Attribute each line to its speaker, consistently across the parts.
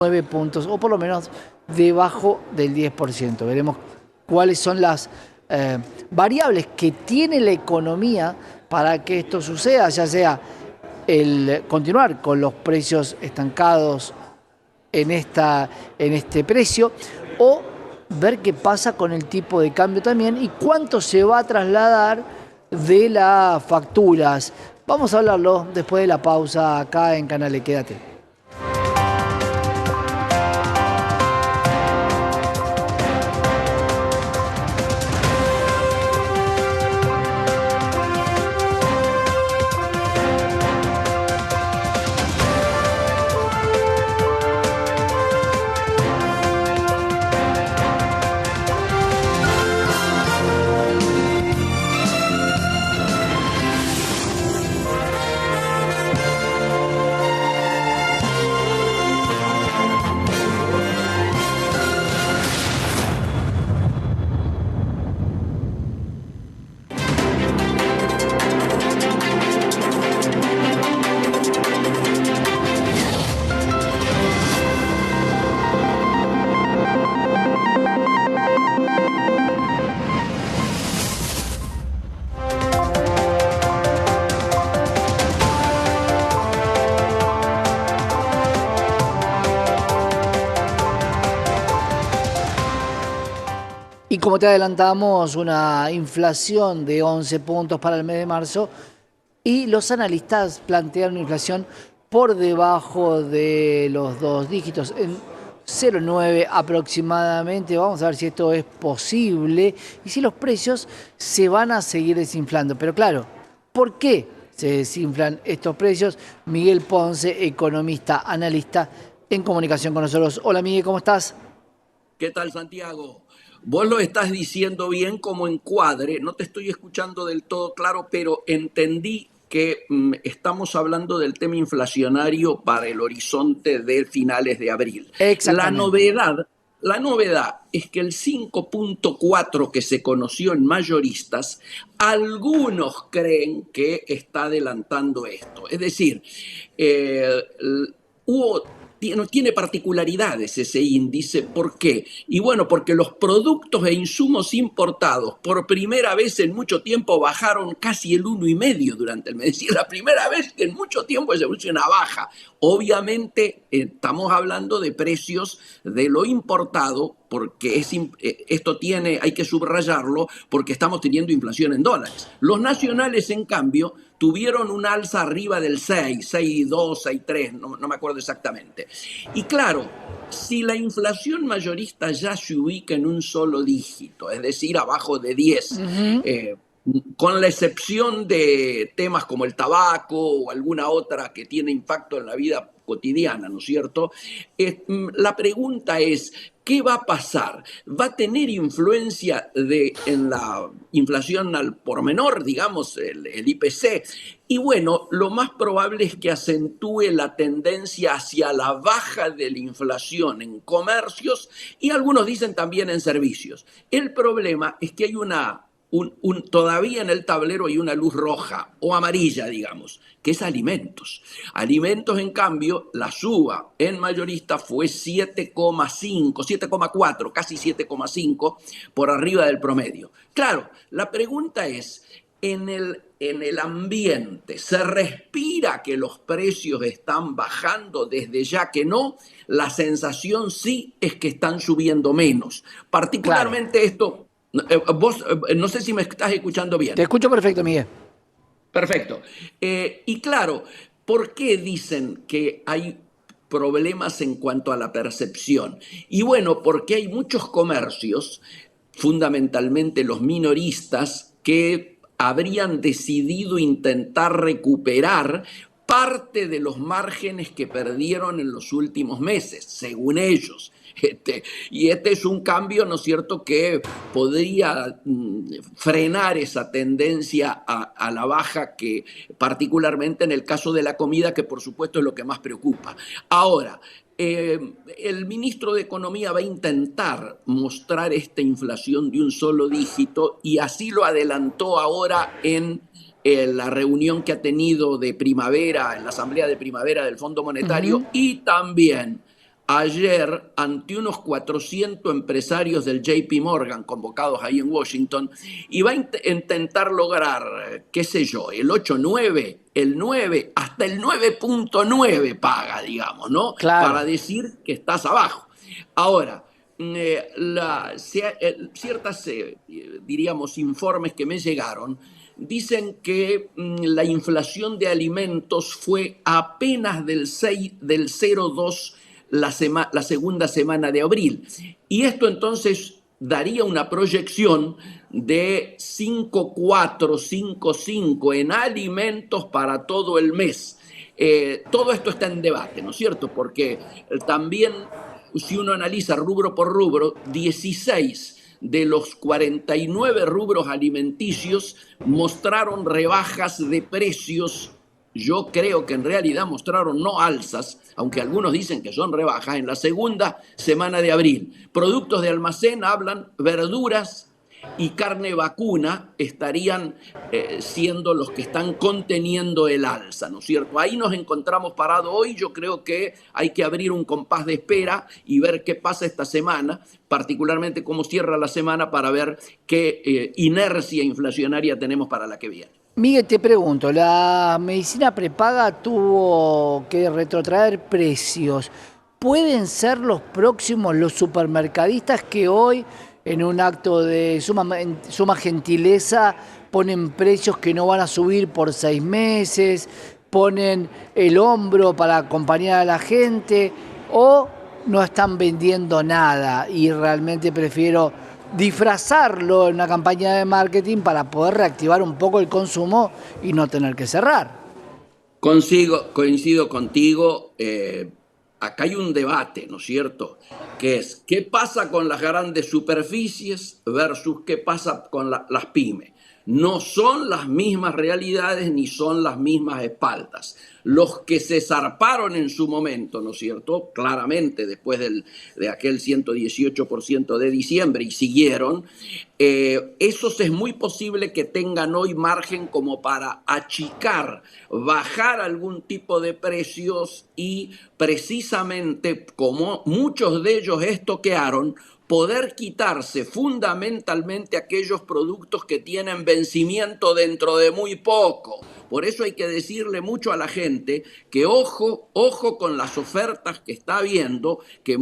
Speaker 1: 9 puntos, o por lo menos debajo del 10%. Veremos cuáles son las variables que tiene la economía para que esto suceda, ya sea el continuar con los precios estancados en este precio, o ver qué pasa con el tipo de cambio también y cuánto se va a trasladar de las facturas. Vamos a hablarlo después de la pausa acá en Canales. Quédate. Y como te adelantamos, una inflación de 11 puntos para el mes de marzo y los analistas plantean una inflación por debajo de los 2 dígitos, en 0,9 aproximadamente. Vamos a ver si esto es posible y si los precios se van a seguir desinflando. Pero claro, ¿por qué se desinflan estos precios? Miguel Ponce, economista, analista en comunicación con nosotros. Hola Miguel, ¿cómo estás?
Speaker 2: ¿Qué tal, Santiago? Vos lo estás diciendo bien como encuadre, no te estoy escuchando del todo claro, pero entendí que estamos hablando del tema inflacionario para el horizonte de finales de abril. La
Speaker 1: Exactamente.
Speaker 2: novedad, la novedad es que el 5,4 que se conoció en mayoristas, algunos creen que está adelantando esto. Es decir, hubo tiene particularidades ese índice. ¿Por qué? Y bueno, porque los productos e insumos importados por primera vez en mucho tiempo bajaron casi el 1,5 durante el mes. Es decir, la primera vez que en mucho tiempo se produce una baja. Obviamente estamos hablando de precios de lo importado, porque esto hay que subrayarlo, porque estamos teniendo inflación en dólares. Los nacionales, en cambio, tuvieron un alza arriba del 6, 6,2, 6,3, no me acuerdo exactamente. Y claro, si la inflación mayorista ya se ubica en un solo dígito, es decir, abajo de 10,
Speaker 1: Ujú.
Speaker 2: eh, con la excepción de temas como el tabaco o alguna otra que tiene impacto en la vida cotidiana, ¿no es cierto? La pregunta es, ¿qué va a pasar? ¿Va a tener influencia en la inflación al por menor, digamos, el IPC? Y bueno, lo más probable es que acentúe la tendencia hacia la baja de la inflación en comercios y algunos dicen también en servicios. El problema es que hay todavía en el tablero hay una luz roja o amarilla, digamos, que es alimentos. Alimentos, en cambio, la suba en mayorista fue 7,5, 7,4, casi 7,5 por arriba del promedio. Claro, la pregunta es, en el ambiente, ¿se respira que los precios están bajando? Desde ya que no, la sensación sí es que están subiendo menos.
Speaker 1: Claro.
Speaker 2: Particularmente esto, vos, no sé si me estás escuchando
Speaker 1: Te
Speaker 2: bien.
Speaker 1: escucho perfecto, Miguel.
Speaker 2: Perfecto. Y claro, ¿por qué dicen que hay problemas en cuanto a la percepción? Y bueno, porque hay muchos comercios, fundamentalmente los minoristas, que habrían decidido intentar recuperar parte de los márgenes que perdieron en los últimos meses, según ellos. Y este es un cambio, ¿no es cierto?, que podría frenar esa tendencia a la baja, que particularmente en el caso de la comida, que por supuesto es lo que más preocupa. Ahora, el ministro de Economía va a intentar mostrar esta inflación de un solo dígito y así lo adelantó ahora en la reunión que ha tenido de primavera, en la asamblea de primavera del Fondo
Speaker 1: Ujú.
Speaker 2: Monetario, y también ayer ante unos 400 empresarios del JP Morgan convocados ahí en Washington y va a intentar lograr, qué sé yo, el 8,9, el 9, hasta el 9,9 paga, digamos, ¿no?
Speaker 1: Claro.
Speaker 2: Para decir que estás abajo. Ahora, ciertas, diríamos, informes que me llegaron dicen que la inflación de alimentos fue apenas del 0,2 la segunda semana de abril. Y esto entonces daría una proyección de 5,4, 5,5 en alimentos para todo el mes. Todo esto está en debate, ¿no es cierto? Porque también, si uno analiza rubro por rubro, 16 de los 49 rubros alimenticios mostraron rebajas de precios. Yo creo que en realidad mostraron no alzas, aunque algunos dicen que son rebajas, en la segunda semana de abril. Productos de almacén hablan, verduras y carne vacuna estarían siendo los que están conteniendo el alza, ¿no es cierto? Ahí nos encontramos parados hoy. Yo creo que hay que abrir un compás de espera y ver qué pasa esta semana, particularmente cómo cierra la semana, para ver qué inercia inflacionaria tenemos para la que viene.
Speaker 1: Miguel, te pregunto, la medicina prepaga tuvo que retrotraer precios. ¿Pueden ser los próximos los supermercadistas que hoy, en un acto de suma gentileza, ponen precios que no van a subir por 6 meses, ponen el hombro para acompañar a la gente, o no están vendiendo nada y realmente prefiero disfrazarlo en una campaña de marketing para poder reactivar un poco el consumo y no tener que cerrar?
Speaker 2: Coincido contigo. Acá hay un debate, ¿no es cierto? Que es, ¿qué pasa con las grandes superficies versus qué pasa con las pymes? No son las mismas realidades ni son las mismas espaldas. Los que se zarparon en su momento, ¿no es cierto? Claramente después de aquel 118% de diciembre y siguieron, esos es muy posible que tengan hoy margen como para achicar, bajar algún tipo de precios y precisamente como muchos de ellos estoquearon, poder quitarse fundamentalmente aquellos productos que tienen vencimiento dentro de muy poco. Por eso hay que decirle mucho a la gente que ojo con las ofertas que está habiendo, que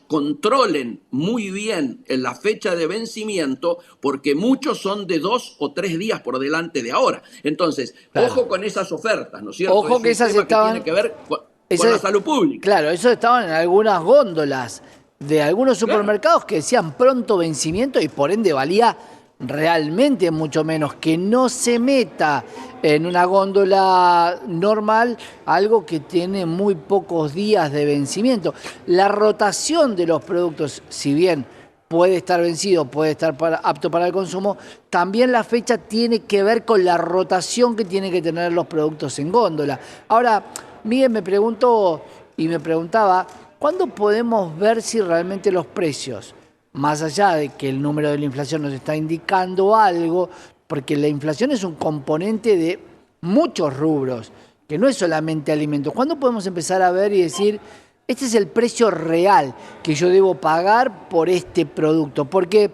Speaker 2: controlen muy bien en la fecha de vencimiento, porque muchos son de 2 o 3 días por delante de ahora. Entonces,
Speaker 1: Claro.
Speaker 2: ojo con esas ofertas, ¿no es cierto?
Speaker 1: Ojo
Speaker 2: Es
Speaker 1: que
Speaker 2: un
Speaker 1: esas
Speaker 2: tema que tiene
Speaker 1: estaban,
Speaker 2: que ver con la
Speaker 1: esas,
Speaker 2: salud pública.
Speaker 1: claro, esos estaban en algunas góndolas de algunos
Speaker 2: Claro.
Speaker 1: supermercados que decían pronto vencimiento y por ende valía realmente mucho menos. Que no se meta en una góndola normal algo que tiene muy pocos días de vencimiento. La rotación de los productos, si bien puede estar vencido, puede estar apto para el consumo, también la fecha tiene que ver con la rotación que tienen que tener los productos en góndola. Ahora, Miguel, me preguntó y me preguntaba, ¿cuándo podemos ver si realmente los precios, más allá de que el número de la inflación nos está indicando algo, porque la inflación es un componente de muchos rubros, que no es solamente alimentos, ¿cuándo podemos empezar a ver y decir, este es el precio real que yo debo pagar por este producto? Porque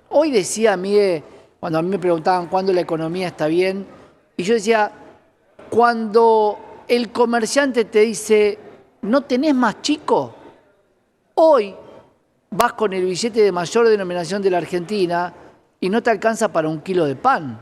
Speaker 1: hoy decía Miguel, cuando a mí me preguntaban cuándo la economía está bien, y yo decía, cuando el comerciante te dice, ¿no tenés más chico? Hoy vas con el billete de mayor denominación de la Argentina y no te alcanza para 1 kilo de pan.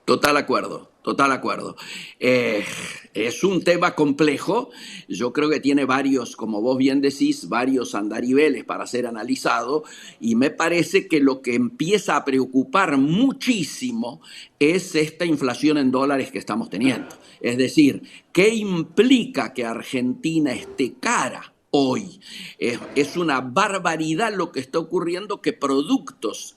Speaker 2: Total acuerdo, total acuerdo. Es un tema complejo. Yo creo que tiene varios, como vos bien decís, varios andariveles para ser analizado, y me parece que lo que empieza a preocupar muchísimo es esta inflación en dólares que estamos teniendo. Es decir, ¿qué implica que Argentina esté cara hoy? Es una barbaridad lo que está ocurriendo, que productos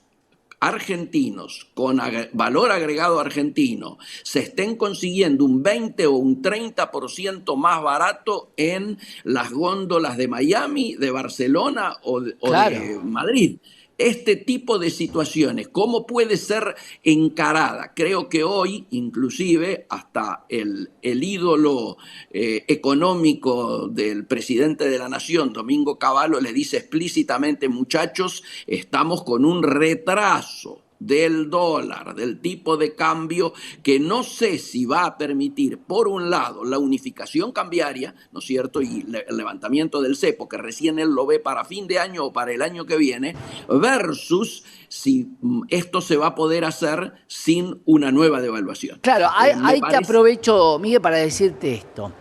Speaker 2: argentinos con valor agregado argentino se estén consiguiendo un 20 o un 30% más barato en las góndolas de Miami, de Barcelona o
Speaker 1: Claro.
Speaker 2: de Madrid. este tipo de situaciones, ¿cómo puede ser encarada? Creo que hoy, inclusive, hasta el ídolo económico del presidente de la Nación, Domingo Cavallo, le dice explícitamente, muchachos, estamos con un retraso del dólar, del tipo de cambio, que no sé si va a permitir, por un lado, la unificación cambiaria, ¿no es cierto?, y el levantamiento del cepo, que recién él lo ve para fin de año o para el año que viene, versus si esto se va a poder hacer sin una nueva devaluación.
Speaker 1: Claro, ahí te aprovecho, Miguel, para decirte esto.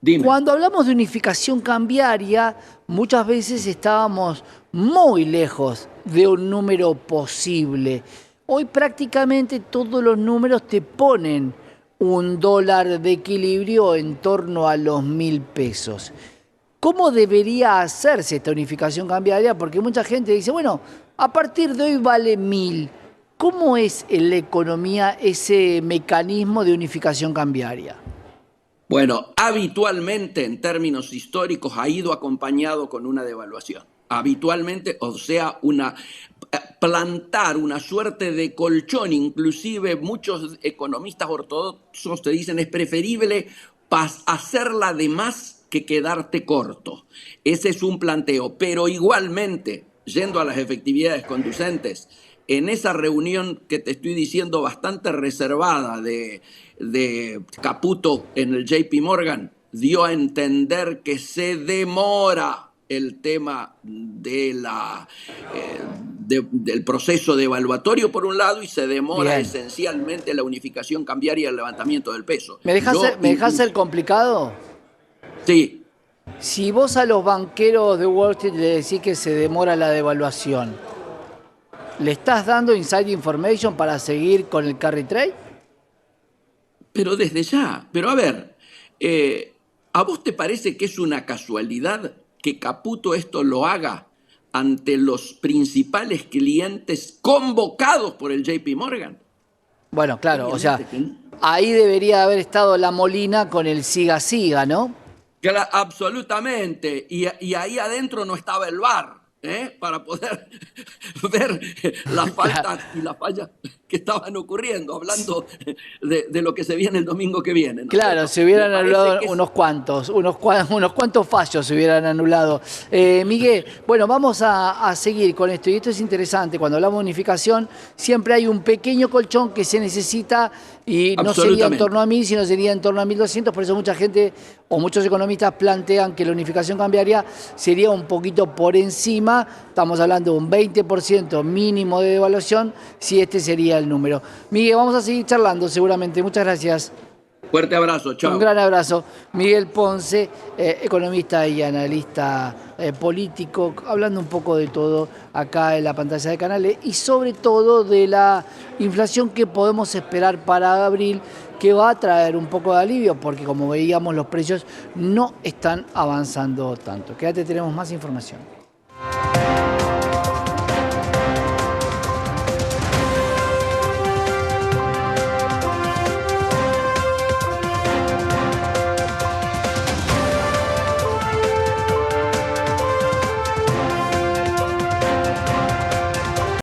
Speaker 2: Dime.
Speaker 1: Cuando hablamos de unificación cambiaria, muchas veces estábamos muy lejos de un número posible. Hoy prácticamente todos los números te ponen un dólar de equilibrio en torno a los 1.000 pesos. ¿Cómo debería hacerse esta unificación cambiaria? Porque mucha gente dice, bueno, a partir de hoy vale 1.000. ¿Cómo es en la economía ese mecanismo de unificación cambiaria?
Speaker 2: Bueno, habitualmente en términos históricos ha ido acompañado con una devaluación. Habitualmente, o sea, plantar una suerte de colchón, inclusive muchos economistas ortodoxos te dicen es preferible hacerla de más que quedarte corto. Ese es un planteo, pero igualmente, yendo a las efectividades conducentes, en esa reunión que te estoy diciendo bastante reservada de Caputo en el JP Morgan, dio a entender que se demora el tema del proceso devaluatorio por un lado y se demora esencialmente la unificación cambiaria y el levantamiento del peso.
Speaker 1: ¿Me dejás ser complicado?
Speaker 2: Sí.
Speaker 1: Si vos a los banqueros de Wall Street le decís que se demora la devaluación, ¿le estás dando inside information para seguir con el carry trade?
Speaker 2: Pero desde ya. Pero a ver, ¿a vos te parece que es una casualidad que Caputo esto lo haga ante los principales clientes convocados por el JP Morgan?
Speaker 1: Bueno, claro, o sea, ahí debería haber estado la Molina con el siga-siga, ¿no?
Speaker 2: Absolutamente. Y ahí adentro no estaba el VAR, para poder ver las faltas y las fallas que estaban ocurriendo, hablando de lo que se viene el domingo que viene, ¿no?
Speaker 1: Claro, se hubieran anulado unos cuantos fallos se hubieran anulado. Miguel, bueno, vamos a seguir con esto, y esto es interesante. Cuando hablamos de unificación, siempre hay un pequeño colchón que se necesita, y no sería en torno a 1.000, sino sería en torno a 1.200. Por eso mucha gente o muchos economistas plantean que la unificación cambiaria sería un poquito por encima. Estamos hablando de un 20% mínimo de devaluación, si este sería el número. Miguel, vamos a seguir charlando seguramente. Muchas gracias.
Speaker 2: Fuerte abrazo, chao.
Speaker 1: Un gran abrazo. Miguel Ponce, economista y analista político, hablando un poco de todo acá en la pantalla de Canales, y sobre todo de la inflación que podemos esperar para abril, que va a traer un poco de alivio, porque como veíamos los precios no están avanzando tanto. Quédate, tenemos más información.